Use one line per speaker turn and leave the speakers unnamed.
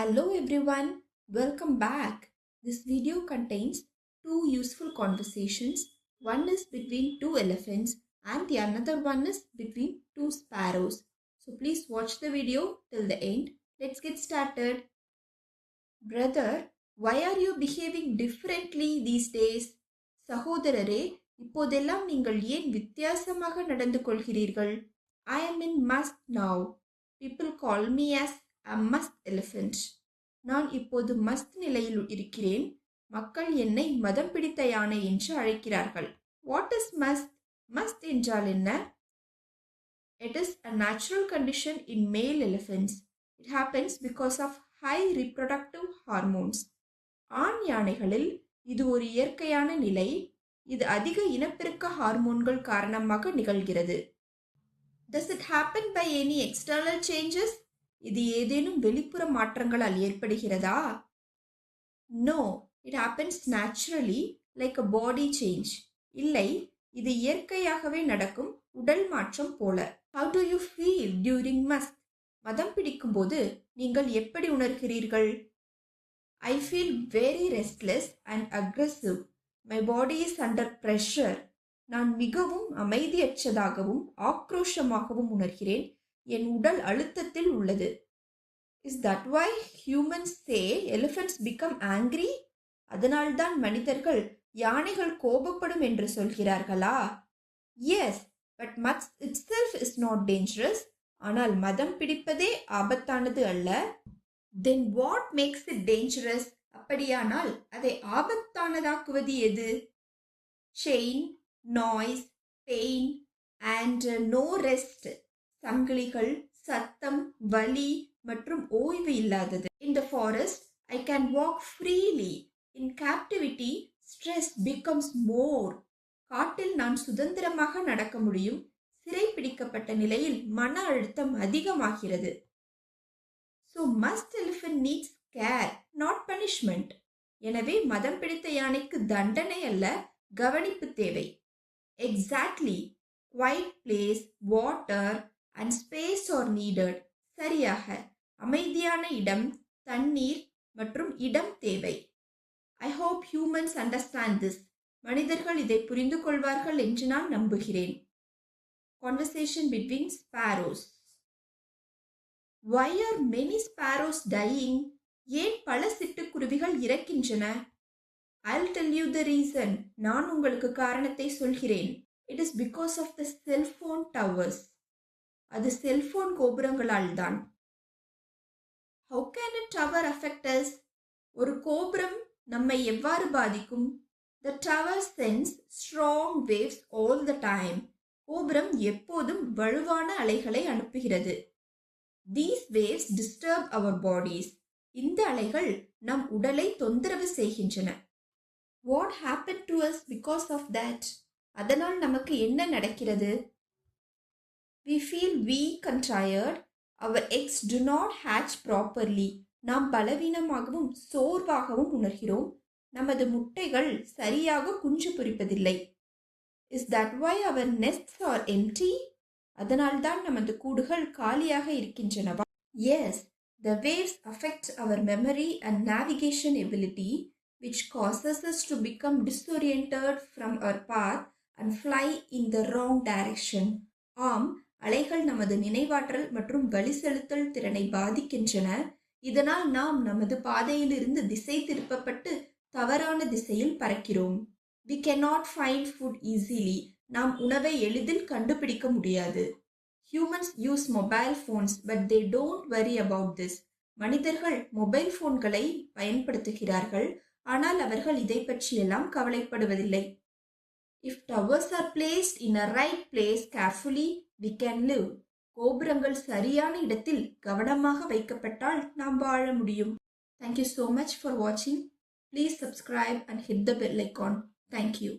Hello everyone, welcome back. This video contains two useful conversations. One is between two elephants and the another one is between two sparrows. So please watch the video till the end. Let's get started. Brother, why are you behaving differently these days? சகோதரரே, இப்போதெல்லாம் நீங்கள் ஏன் வித்தியாசமாக நடந்து கொள்கிறீர்கள்? I am in must now. People call me as a must elephant. நான் இப்போது மஸ்த் நிலையில் இருக்கிறேன். மக்கள் என்னை மதம் பிடித்த யானை என்று அழைக்கிறார்கள். What is must? மஸ்த் என்றால் என்ன? It is a natural condition in male elephants. It happens because of high reproductive hormones. ஆண் யானைகளில் இது ஒரு இயற்கையான நிலை. இது அதிக இனப்பெருக்க ஹார்மோன்கள் காரணமாக நிகழ்கிறது. Does it happen by any external changes? இது ஏதேனும் வெளிப்புற மாற்றங்களால் ஏற்படுகிறதா? No, it happens naturally like a body change. இல்லை, இது இயற்கையாகவே நடக்கும் உடல் மாற்றம் போல. How do you feel during must? மதம் பிடிக்கும் போது நீங்கள் எப்படி உணர்கிறீர்கள்? I feel very restless and aggressive. My body is under pressure. நான் மிகவும் அமைதியற்றதாகவும் ஆக்ரோஷமாகவும் உணர்கிறேன். என் உடல் அழுத்தத்தில் உள்ளது. Is that why humans say elephants become angry? அதனால்தான் மனிதர்கள் யானைகள் கோபப்படும் என்று சொல்கிறார்களா? Yes, but must itself is not dangerous. ஆனால் மதம் பிடிப்பதே ஆபத்தானது அல்ல. Then what makes it dangerous? அப்படியானால் அதை ஆபத்தானதாக்குவது எது? Chain, noise, pain and no rest. சங்கிலிகள், சத்தம், வலி மற்றும் ஓய்வு இல்லாதது. In the forest, I can walk freely. In captivity, stress becomes more. காட்டில் நான் சுதந்திரமாக நடக்க முடியும். சிறை பிடிக்கப்பட்ட நிலையில் மன அழுத்தம் அதிகமாகிறது. So must elephant needs care, not punishment. எனவே மதம் பிடித்த யானைக்கு தண்டனை அல்ல, கவனிப்பு தேவை. Exactly. Quiet place, water and space are needed. சரியாக, அமைதியான இடம், தண்ணீர் மற்றும் இடம் தேவை. I hope humans understand this. மனிதர்கள் இதை புரிந்து கொள்வார்கள் என்று நான் நம்புகிறேன். Conversation between sparrows. Why are many sparrows dying? ஏன் பல சிட்டுக்குருவிகள் இறக்கின்றன? I'll tell you the reason. நான் உங்களுக்கு காரணத்தை சொல்கிறேன். It is because of the cell phone towers. அது செல்போன் கோபுரங்களால் தான். How can a tower affect us? ஒரு கோபுரம் நம்மை எவ்வாறு பாதிக்கும்? The tower sends strong waves all the time. கோபுரம் எப்போதும் வலுவான அலைகளை அனுப்புகிறது. These waves disturb our bodies. இந்த அலைகள் நம் உடலை தொந்தரவு செய்கின்றன. What happened to us because of that? அதனால் நமக்கு என்ன நடக்கிறது? We feel weak and tired. Our eggs do not hatch properly. நாம் பலவீனமாகவும் சோர்வாகவும் உணர்கிறோம். நமது முட்டைகள் சரியாக குஞ்சு பொரிப்பதில்லை. Is that why our nests are empty? அதனால்தான் நமது கூடுகள் காலியாக இருக்கின்றனவா? Yes, the waves affect our memory and navigation ability, which causes us to become disoriented from our path and fly in the wrong direction. ஆம், அலைகள் நமது நினைவாற்றல் மற்றும் வழி செலுத்தல் திறனை பாதிக்கின்றன. இதனால் நாம் நமது பாதையிலிருந்து திசை திருப்பப்பட்டு தவறான திசையில் பறக்கிறோம். We cannot find food easily. நாம் உணவை எளிதில் கண்டுபிடிக்க முடியாது. Humans use mobile phones, but they don't worry about this. மனிதர்கள் மொபைல் போன்களை பயன்படுத்துகிறார்கள், ஆனால் அவர்கள் இதை பற்றியெல்லாம் கவலைப்படுவதில்லை. If towers are placed in a right place carefully, we can live. கோபுரங்கள் சரியான இடத்தில் கவனமாக வைக்கப்பட்டால் நாம் வாழ முடியும். Thank you so much for watching. Please subscribe and hit the bell icon. Thank you.